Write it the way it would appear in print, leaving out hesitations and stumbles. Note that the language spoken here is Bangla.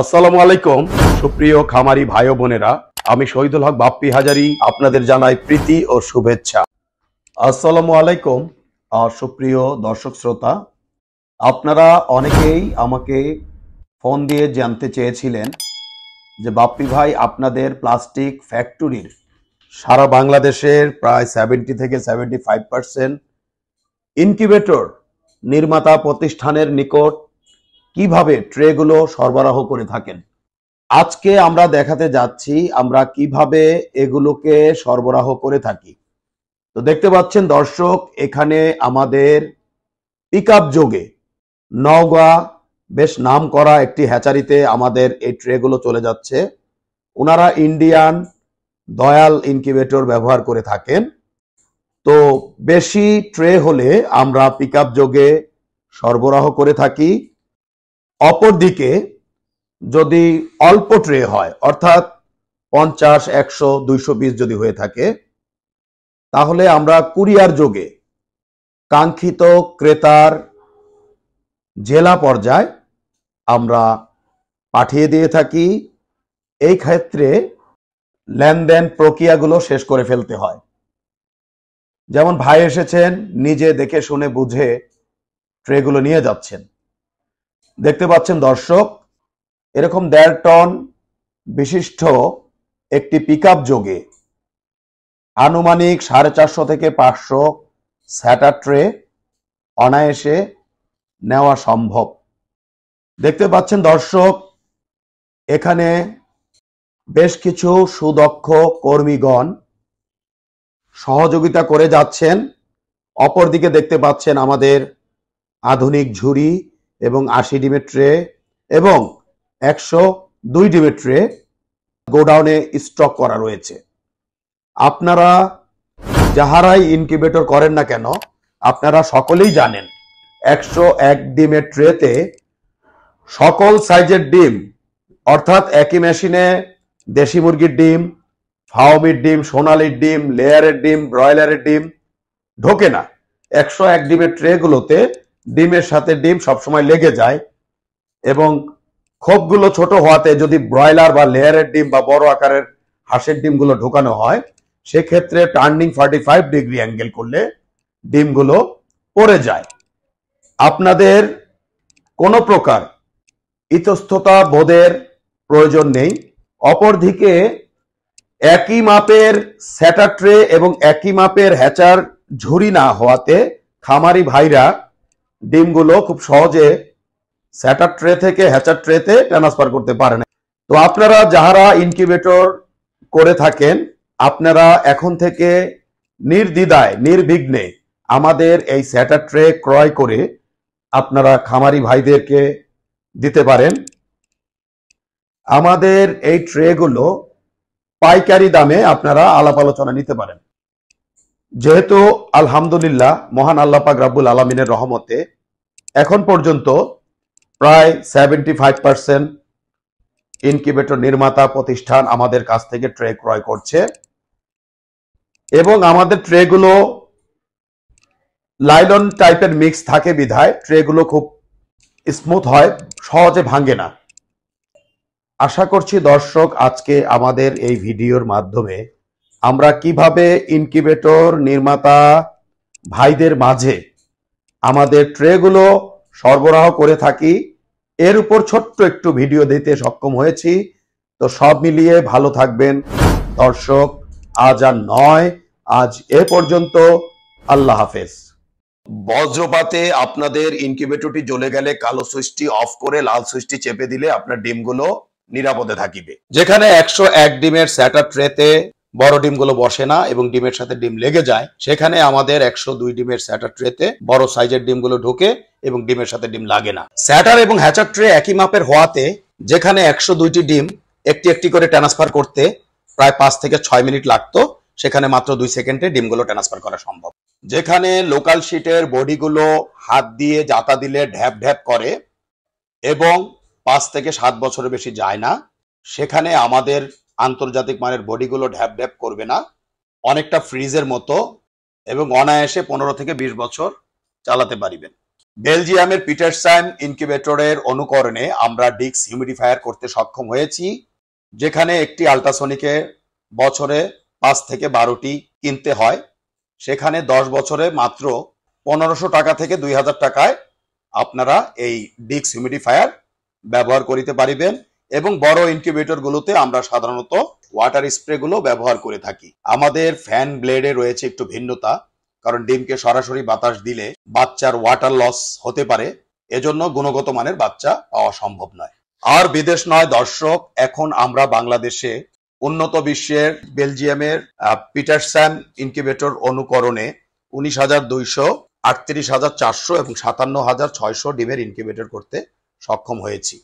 আসসালামু আলাইকুম সুপ্রিয় খামারি ভাই ও বোনেরা, আমি শহীদুল হক বাপ্পি হাজারি আপনাদের জানাই প্রীতি ও শুভেচ্ছা। আসসালামু আলাইকুম সুপ্রিয় দর্শক শ্রোতা, আপনারা অনেকেই আমাকে ফোন দিয়ে জানতে চেয়েছিলেন যে বাপ্পি ভাই, আপনাদের প্লাস্টিক ফ্যাক্টরির সারা বাংলাদেশের প্রায় 70 থেকে 75% ইনকিউবেটর নির্মাতা প্রতিষ্ঠানের নিকট কিভাবে ট্রেগুলো সরবরাহ করে থাকেন। আজকে আমরা দেখাতে যাচ্ছি আমরা কিভাবে এগুলোকে সরবরাহ করে থাকি। তো দেখতে পাচ্ছেন দর্শক, এখানে আমাদের পিকআপ যোগে নওগাঁ বেশ নাম করা একটি হ্যাচারিতে আমাদের এই ট্রেগুলো চলে যাচ্ছে। ওনারা ইন্ডিয়ান দয়াল ইনকিউবেটর ব্যবহার করে থাকেন। তো বেশি ট্রে হলে আমরা পিকআপ যোগে সরবরাহ করে থাকি। অপরদিকে যদি অল্প ট্রে হয়, অর্থাৎ 50, 100, 200 পিস যদি হয়ে থাকে, তাহলে আমরা কুরিয়ার যোগে কাঙ্ক্ষিত ক্রেতার জেলা পর্যায়ে আমরা পাঠিয়ে দিয়ে থাকি। এই ক্ষেত্রে লেনদেন প্রক্রিয়াগুলো শেষ করে ফেলতে হয়। যেমন ভাই এসেছেন, নিজে দেখে শুনে বুঝে ট্রেগুলো নিয়ে যাচ্ছেন। দেখতে পাচ্ছেন দর্শক, এরকম 1.5 টন বিশিষ্ট একটি পিকআপ যোগে আনুমানিক 450 থেকে 500 স্যাটার ট্রে অনায়াসে নেওয়া সম্ভব। দেখতে পাচ্ছেন দর্শক, এখানে বেশ কিছু সুদক্ষ কর্মীগণ সহযোগিতা করে যাচ্ছেন। অপরদিকে দেখতে পাচ্ছেন আমাদের আধুনিক ঝুড়ি এবং 80 ডিমের ট্রে এবং 102 ডিমের ট্রে গোডাউনে স্টক করা রয়েছে। আপনারা যাহারাই ইনকিউবেটর করেন না কেন, আপনারা সকলেই জানেন 101 ডিমের ট্রেতে সকল সাইজের ডিম, অর্থাৎ একই মেশিনে দেশি মুরগির ডিম, ফার্মির ডিম, সোনালির ডিম, লেয়ারের ডিম, ব্রয়লারের ডিম ঢোকে না। 101 ডিমের ট্রেগুলোতে ডিমের সাথে ডিম সবসময় লেগে যায় এবং খোপগুলো ছোট হওয়াতে যদি ব্রয়লার বা লেয়ারের ডিম বা বড় আকারের হাঁসের ডিমগুলো ঢোকানো হয়, সেক্ষেত্রে টার্নিং 45 ডিগ্রি অ্যাঙ্গেল করলে ডিমগুলো পড়ে যায়। আপনাদের কোনো প্রকার ইতস্ততা বোধের প্রয়োজন নেই। অপরদিকে একই মাপের স্যাটার ট্রে এবং একই মাপের হ্যাচার ঝুড়ি না হওয়াতে খামারি ভাইরা ডিমগুলো খুব সহজে স্যাটার ট্রে থেকে হ্যাচার ট্রেতে ট্রান্সফার করতে পারে না। তো আপনারা যাহারা ইনকিউবেটর করে থাকেন, আপনারা এখন থেকে নির্দ্বিধায় নির্বিঘ্নে আমাদের এই স্যাটার ট্রে ক্রয় করে আপনারা খামারি ভাইদেরকে দিতে পারেন। আমাদের এই ট্রেগুলো পাইকারি দামে আপনারা আলাপ আলোচনা নিতে পারেন। যেহেতু আলহামদুলিল্লাহ মহান আল্লাহ পাক রব্বুল আলামিনের রহমতে এখন পর্যন্ত প্রায় 75% ইনকিউবেটর নির্মাতা প্রতিষ্ঠান আমাদের কাছ থেকে ট্রে ক্রয় করছে এবং আমাদের ট্রেগুলো লাইলন টাইপের মিক্স থাকে বিধায় ট্রেগুলো খুব স্মুথ হয়, সহজে ভাঙে না। আশা করছি দর্শক, আজকে আমাদের এই ভিডিওর মাধ্যমে আমরা কিভাবে ইনকিউবেটর নির্মাতা ভাইদের মাঝে আমাদের ট্রেগুলো সরবরাহ করে থাকি এর উপর ছোট্ট একটু ভিডিও দিতে সক্ষম হয়েছি। তো সব মিলিয়ে ভালো থাকবেন দর্শক। আজ আর নয়, আজ এ পর্যন্ত। আল্লাহ হাফেজ। বজ্রপাতে আপনাদের ইনকিউবেটরটি জ্বলে গেলে কালো সুইচটি অফ করে লাল সুইচটি চেপে দিলে আপনার ডিমগুলো নিরাপদে থাকিবে। যেখানে 101 ডিমের স্যাটার ট্রেতে বড় ডিমগুলো বসে না এবং ডিমের সাথে ডিম লেগে যায়, সেখানে আমাদের 102 ডিমের স্যাটার ট্রেতে বড় সাইজের ডিমগুলো ঢোকে এবং ডিমের সাথে ডিম লাগে না। স্যাটার এবং হ্যাচার ট্রে একই মাপের হওয়াতে যেখানে 102টি ডিম একটি একটি করে ট্রান্সফার করতে প্রায় 5 থেকে 6 মিনিট লাগতো, সেখানে মাত্র 2 সেকেন্ডে ডিমগুলো ট্রান্সফার করা সম্ভব। যেখানে লোকাল শিটের বডিগুলো হাত দিয়ে জাতা দিলে ঢ্যাপ ঢ্যাপ করে এবং 5 থেকে 7 বছরের বেশি যায় না, সেখানে আমাদের আন্তর্জাতিক মানের বডিগুলো ঢ্যাপ ঢ্যাপ করবে না, অনেকটা ফ্রিজের মতো এবং অনায়াসে 15 থেকে 20 বছর চালাতে পারিবেন। বেলজিয়ামের পিটারসান ইনকিউবেটরের অনুকরণে আমরা ডিক্স হিউমিডিফায়ার করতে সক্ষম হয়েছি, যেখানে একটি আল্ট্রাসনিকে বছরে 5 থেকে 12টি কিনতে হয়, সেখানে 10 বছরে মাত্র 1500 টাকা থেকে 2000 টাকায় আপনারা এই ডিক্স হিউমিডিফায়ার ব্যবহার করিতে পারিবেন। এবং বড় ইনকিউবেটর গুলোতে আমরা সাধারণত ওয়াটার স্প্রে গুলো ব্যবহার করে থাকি। আমাদের ফ্যান ব্লেডে রয়েছে একটু ভিন্নতা, কারণ ডিমকে সরাসরি বাতাস দিলে বাচ্চার ওয়াটার লস হতে পারে, এজন্য গুণগত মানের বাচ্চা পাওয়া সম্ভব নয়। আর বিদেশ নয় দর্শক, এখন আমরা বাংলাদেশে উন্নত বিশ্বের বেলজিয়ামের পিটারসান ইনকিউবেটর অনুকরণে 19,200, 38,400 এবং 57,600 ডিমের ইনকিউবেটর করতে সক্ষম হয়েছি।